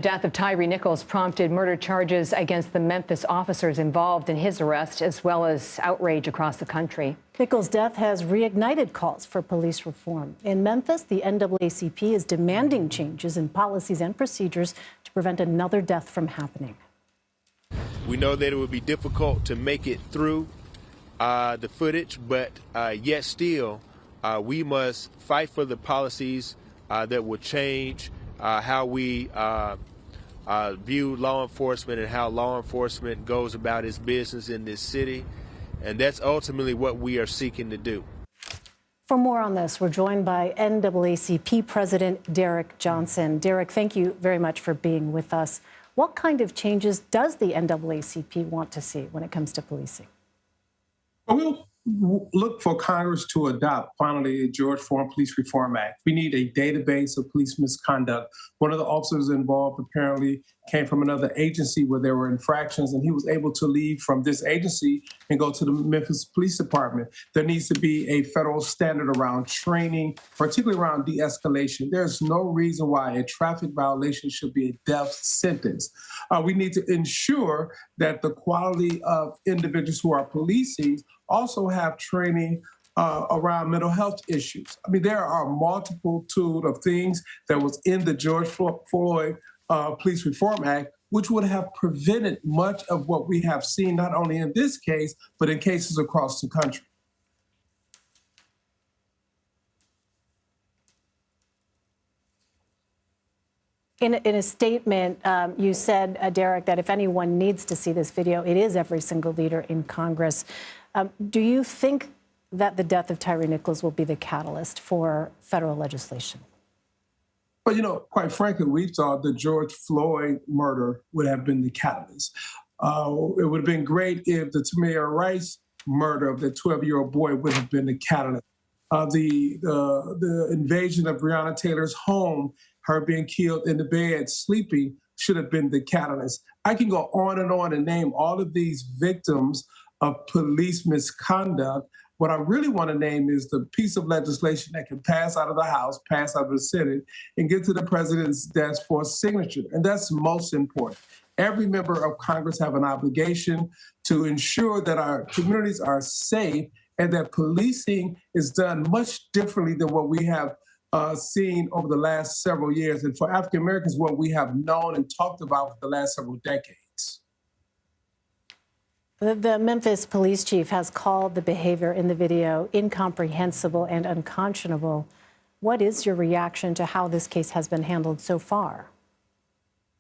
death of Tyre Nichols prompted murder charges against the Memphis officers involved in his arrest, as well as outrage across the country. Nichols' death has reignited calls for police reform. In Memphis, the NAACP is demanding changes in policies and procedures to prevent another death from happening. We know that it would be difficult to make it through the footage, but yet still, we must fight for the policies that will change how we view law enforcement and how law enforcement goes about its business in this city. And that's ultimately what we are seeking to do. For more on this, we're joined by NAACP President Derrick Johnson. Derrick, thank you very much for being with us. What kind of changes does the NAACP want to see when it comes to policing? We'll look for Congress to adopt, finally, the George Floyd Police Reform Act. We need a database of police misconduct. One of the officers involved apparently came from another agency where there were infractions, and he was able to leave from this agency and go to the Memphis Police Department. There needs to be a federal standard around training, particularly around de-escalation. There's no reason why a traffic violation should be a death sentence. We need to ensure that the quality of individuals who are policing also have training around mental health issues. I mean, there are a multitude of things that was in the George Floyd Police Reform Act, which would have prevented much of what we have seen, not only in this case, but in cases across the country. In a statement, you said, Derrick, that if anyone needs to see this video, it is every single leader in Congress. Do you think that the death of Tyre Nichols will be the catalyst for federal legislation? But, quite frankly, we thought the George Floyd murder would have been the catalyst. It would have been great if the Tamir Rice murder of the 12-year-old boy would have been the catalyst. The invasion of Breonna Taylor's home, her being killed in the bed sleeping, should have been the catalyst. I can go on and name all of these victims of police misconduct. What I really want to name is the piece of legislation that can pass out of the House, pass out of the Senate, and get to the president's desk for a signature. And that's most important. Every member of Congress have an obligation to ensure that our communities are safe and that policing is done much differently than what we have seen over the last several years. And for African Americans, what we have known and talked about for the last several decades. The Memphis police chief has called the behavior in the video incomprehensible and unconscionable. What is your reaction to how this case has been handled so far?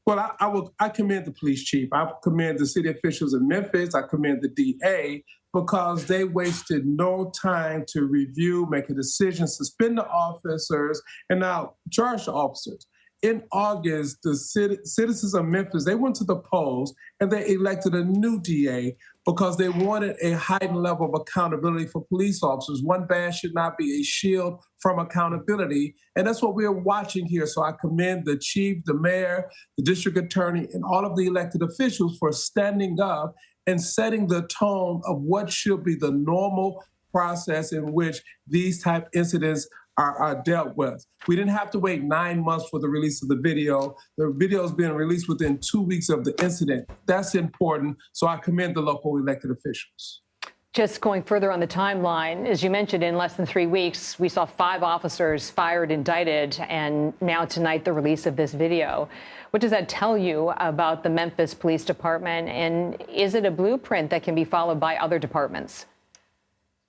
Well, I commend the police chief. I commend the city officials in Memphis. I commend the DA because they wasted no time to review, make a decision, suspend the officers, and now charge the officers. In August, the citizens of Memphis, they went to the polls and they elected a new DA because they wanted a heightened level of accountability for police officers. One badge should not be a shield from accountability. And that's what we're watching here. So I commend the chief, the mayor, the district attorney, and all of the elected officials for standing up and setting the tone of what should be the normal process in which these type incidents are dealt with. We didn't have to wait 9 months for the release of the video. The video is being released within 2 weeks of the incident. That's important. So I commend the local elected officials. Just going further on the timeline, as you mentioned, in less than 3 weeks, we saw 5 officers fired, indicted, and now tonight the release of this video. What does that tell you about the Memphis Police Department? And is it a blueprint that can be followed by other departments?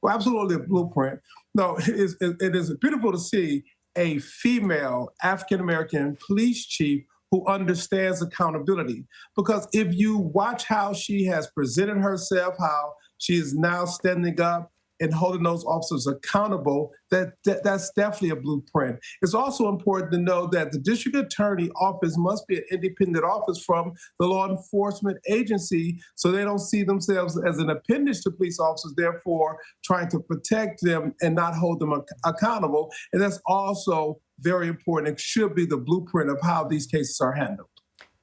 Well, absolutely a blueprint. No, it is beautiful to see a female African-American police chief who understands accountability. Because if you watch how she has presented herself, how she is now standing up and holding those officers accountable, that's definitely a blueprint. It's also important to know that the district attorney office must be an independent office from the law enforcement agency, so they don't see themselves as an appendage to police officers, therefore trying to protect them and not hold them accountable. And that's also very important. It should be the blueprint of how these cases are handled.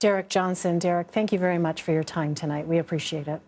Derrick Johnson. Derrick, thank you very much for your time tonight. We appreciate it.